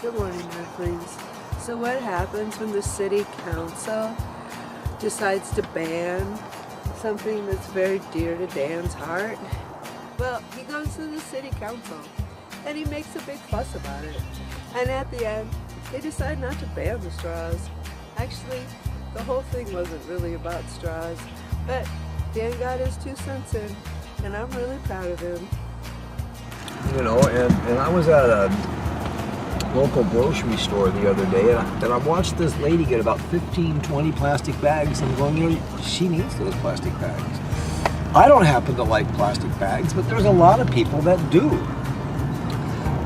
Good morning, Earthlings. So what happens when the city council decides to ban something that's very dear to Dan's heart? Well, he goes to the city council and he makes a big fuss about it. And at the end, they decide not to ban the straws. Actually, the whole thing wasn't really about straws, but Dan got his 2 cents in, and I'm really proud of him. You know, and I was at a local grocery store the other day, and I watched this lady get about 15, 20 plastic bags, and I'm going, you know, she needs those plastic bags. I don't happen to like plastic bags, but there's a lot of people that do.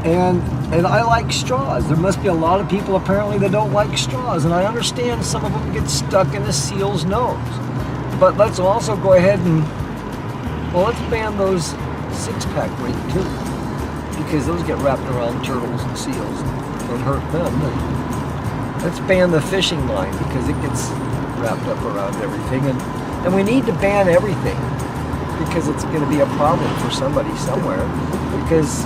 And I like straws. There must be a lot of people apparently that don't like straws, and I understand some of them get stuck in a seal's nose. But let's also go ahead and, well, let's ban those 6-pack ring too, because those get wrapped around turtles and seals. Don't hurt them. Let's ban the fishing line because it gets wrapped up around everything, and we need to ban everything because it's going to be a problem for somebody somewhere, because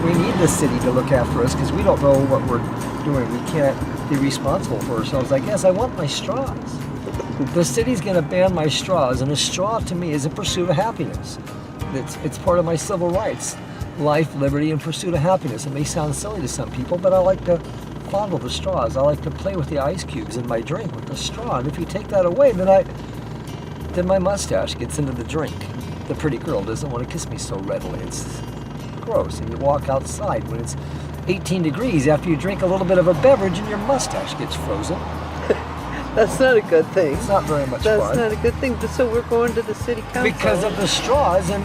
we need the city to look after us because we don't know what we're doing. We can't be responsible for ourselves. I guess I want my straws. The city's going to ban my straws, and a straw to me is a pursuit of happiness. It's part of my civil rights. Life, liberty, and pursuit of happiness. It may sound silly to some people, but I like to fondle the straws. I like to play with the ice cubes in my drink with the straw. And if you take that away, then my mustache gets into the drink. The pretty girl doesn't want to kiss me so readily. It's gross. And you walk outside when it's 18 degrees after you drink a little bit of a beverage and your mustache gets frozen. That's not a good thing. It's not very much fun. That's not a good thing. So we're going to the city council. Because of the straws, and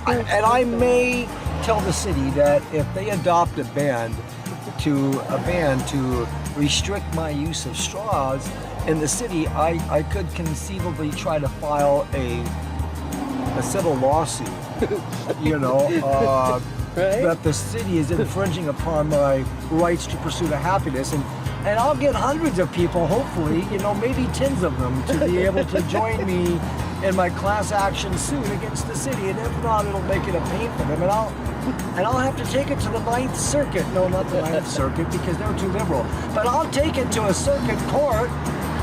I may tell the city that if they adopt a ban to restrict my use of straws in the city, I could conceivably try to file a civil lawsuit, you know, right? That the city is infringing upon my rights to pursue the happiness, and I'll get hundreds of people, hopefully, you know, maybe tens of them, to be able to join me in my class action suit against the city, and if not, it'll make it a pain for them, and I'll have to take it to the 9th Circuit. No, not the 9th Circuit, because they're too liberal. But I'll take it to a circuit court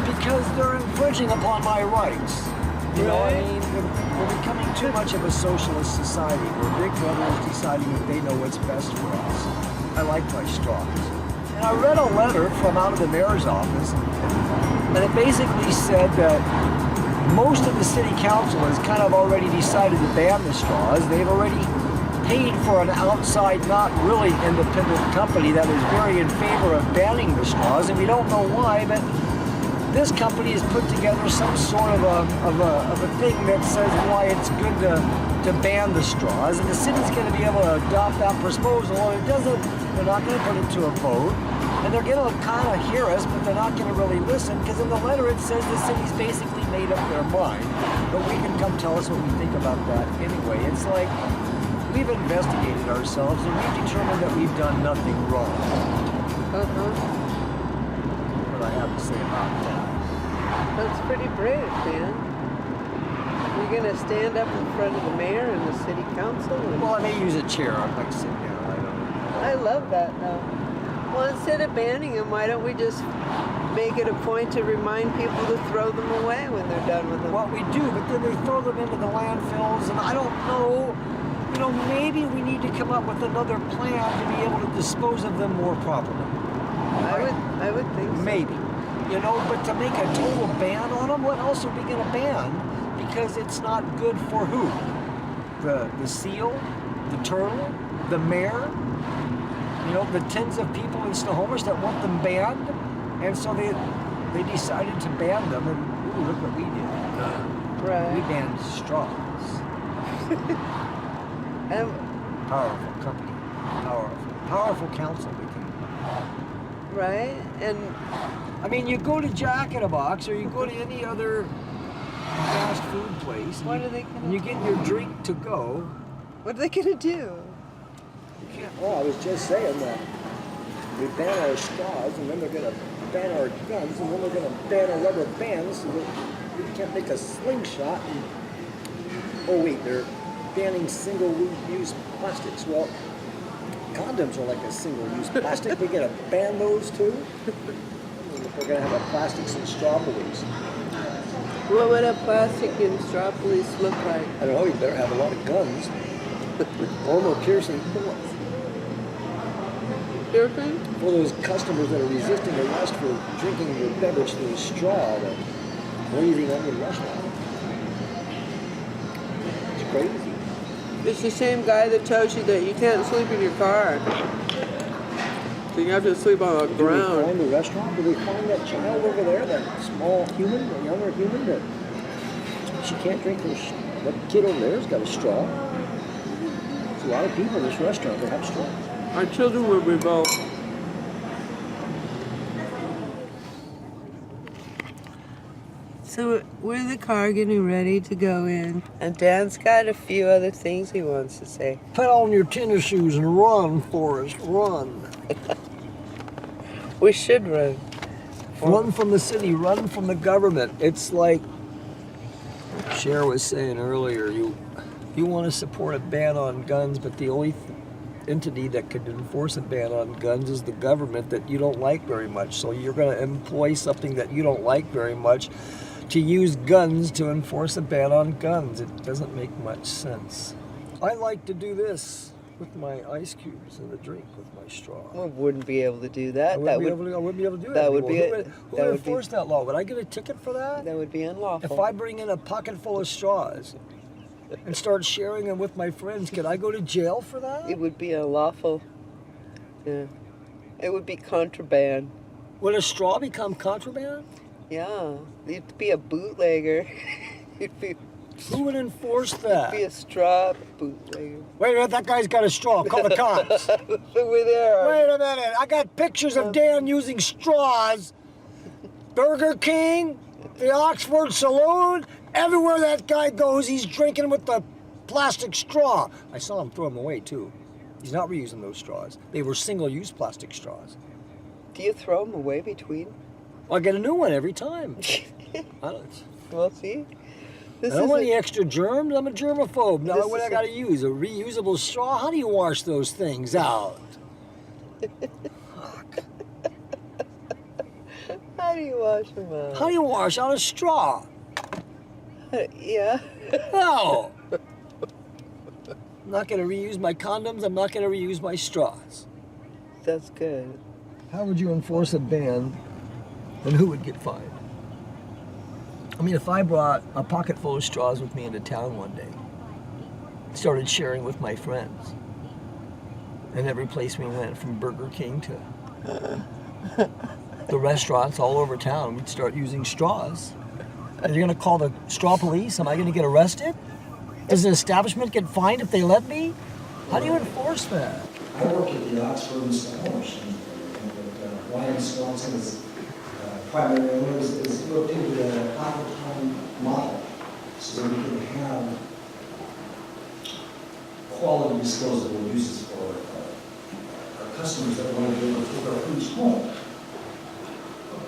because they're infringing upon my rights. You know, I mean, we're becoming too much of a socialist society where Big Brother is deciding that they know what's best for us. I like my straws. And I read a letter from out of the mayor's office, and it basically said that most of the city council has kind of already decided to ban the straws. They've already paid for an outside, not really independent company that is very in favor of banning the straws, and we don't know why, but this company has put together some sort of a thing that says why it's good to ban the straws, and the city's going to be able to adopt that proposal, and they're not going to put it to a vote, and they're going to kind of hear us, but they're not going to really listen, because in the letter it says the city's basically made up their mind, but we can come tell us what we think about that anyway. It's like we've investigated ourselves, and we've determined that we've done nothing wrong. What I have to say about that. That's pretty brave, man. You're going to stand up in front of the mayor and the city council? Well, I may use a chair. I might sit down. I don't know. I love that, though. Well, instead of banning them, why don't we just make it a point to remind people to throw them away when they're done with them? Well, we do, but then they throw them into the landfills, and I don't know. You know, maybe we need to come up with another plan to be able to dispose of them more properly. Right? I would think so. Maybe. You know, but to make a total ban on them, what else are we going to ban? Because it's not good for who? The seal, the turtle, the mayor, you know, the tens of people in Snohomish that want them banned, and so they decided to ban them, and ooh, look what we did. Right. We banned straws. Powerful company, powerful council. We can. Right, and I mean, you go to Jack in a Box, or you go to any other fast food place, and you get your drink to go. What are they gonna do? You can't. Well, I was just saying that we ban our straws, and then they're gonna ban our guns, and then they're gonna ban our rubber bands, so that we can't make a slingshot. And, oh wait, they're banning single-use plastics. Well, condoms are like a single-use plastic. They're gonna ban those too. If we're gonna have a plastics and straw police. What would a plastic and straw police look like? I don't know. You better have a lot of guns. Armor-piercing bullets. Piercing? For those customers that are resisting arrest for drinking your beverage through a straw, that breathing on your restaurant. It's crazy. It's the same guy that tells you that you can't sleep in your car. So you have to sleep on the Do ground. they find the restaurant? Do they find that child over there, that small human, the younger human, that she can't drink her? That kid over there's got a straw. There's a lot of people in this restaurant that have straws. Our children will revolt. So we're in the car getting ready to go in. And Dan's got a few other things he wants to say. Put on your tennis shoes and run, Forrest, run. We should run. Run from the city, run from the government. It's like Cher was saying earlier, you want to support a ban on guns, but the only entity that could enforce a ban on guns is the government that you don't like very much. So you're going to employ something that you don't like very much to use guns to enforce a ban on guns. It doesn't make much sense. I like to do this with my ice cubes in the drink with my straw. I wouldn't be able to do that. I wouldn't be able to do that. That would anymore. be Who would enforce that law? Would I get a ticket for that? That would be unlawful. If I bring in a pocket full of straws and start sharing them with my friends, could I go to jail for that? It would be unlawful. Yeah. It would be contraband. Would a straw become contraband? Yeah. You'd be a bootlegger. You'd be... Who would enforce that? Be a straw bootlegger. Wait a minute, that guy's got a straw. Call the cops. Over there. Wait a minute, I got pictures of Dan using straws. Burger King, the Oxford Saloon, everywhere that guy goes, he's drinking with the plastic straw. I saw him throw them away too. He's not reusing those straws. They were single-use plastic straws. Do you throw them away between? I get a new one every time. I don't. Well, see? I don't want any extra germs. I'm a germaphobe. Now what I got to use? A reusable straw? How do you wash those things out? How do you wash them out? How do you wash out a straw? Yeah. No. I'm not going to reuse my condoms. I'm not going to reuse my straws. That's good. How would you enforce a ban, and who would get fined? I mean, if I brought a pocket full of straws with me into town one day, started sharing with my friends, and every place we went, from Burger King to the restaurants all over town, we'd start using straws. Are you going to call the straw police? Am I going to get arrested? Does an establishment get fined if they let me? How do you enforce that? I work at the Oxford Installers, and Ryan Swanson's primary owner is looked into the pocket-time model, so that we can have quality disposable uses for our customers that want to be able to take our foods home.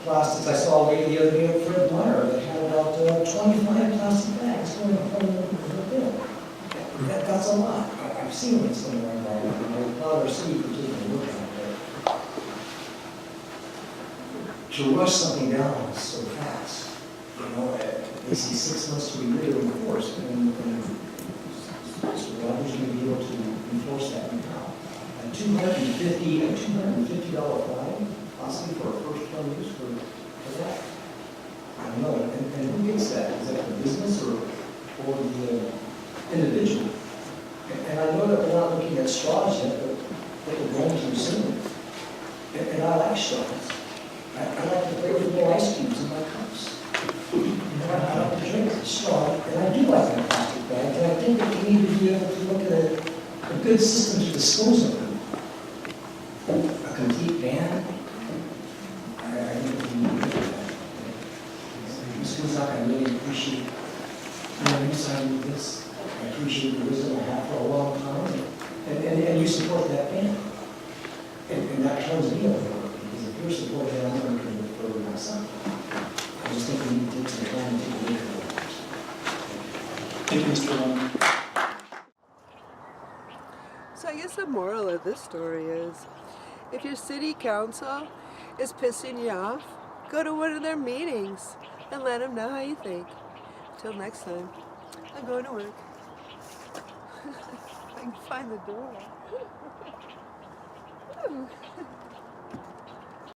Plastics, I saw a lady the other day at Fred Meyer that had about 25 plastic bags going home with her bill. That's a lot. I've seen it somewhere in there, and I applaud our city for taking a look at it. To rush something down so fast, they see 6 months to a year to enforce, and so others going to be able to enforce that now. A $250 fine, possibly for a first-time use for that. I don't know, and who gets that? Is that the business or the individual? And I know that we're not looking at straws yet, but we're going to soon. And I like straws. I like to play with little ice cubes in my cups. I like to drink straw, and I do like my plastic bags. And I think that we need to be able to look at a good system to dispose of them. A complete ban. I think we need to do that. Ms. Kuzak, I really appreciate you signing this. I appreciate the wisdom I have for a long time. And you support that ban. And that turns me over. Because if you're supporting it, I'm going to do it for myself. I just think we need to take some time to take a look at it. Thank you, Mr. Long. So I guess the moral of this story is, if your city council is pissing you off, go to one of their meetings and let them know how you think. Till next time, I'm going to work. I can find the door.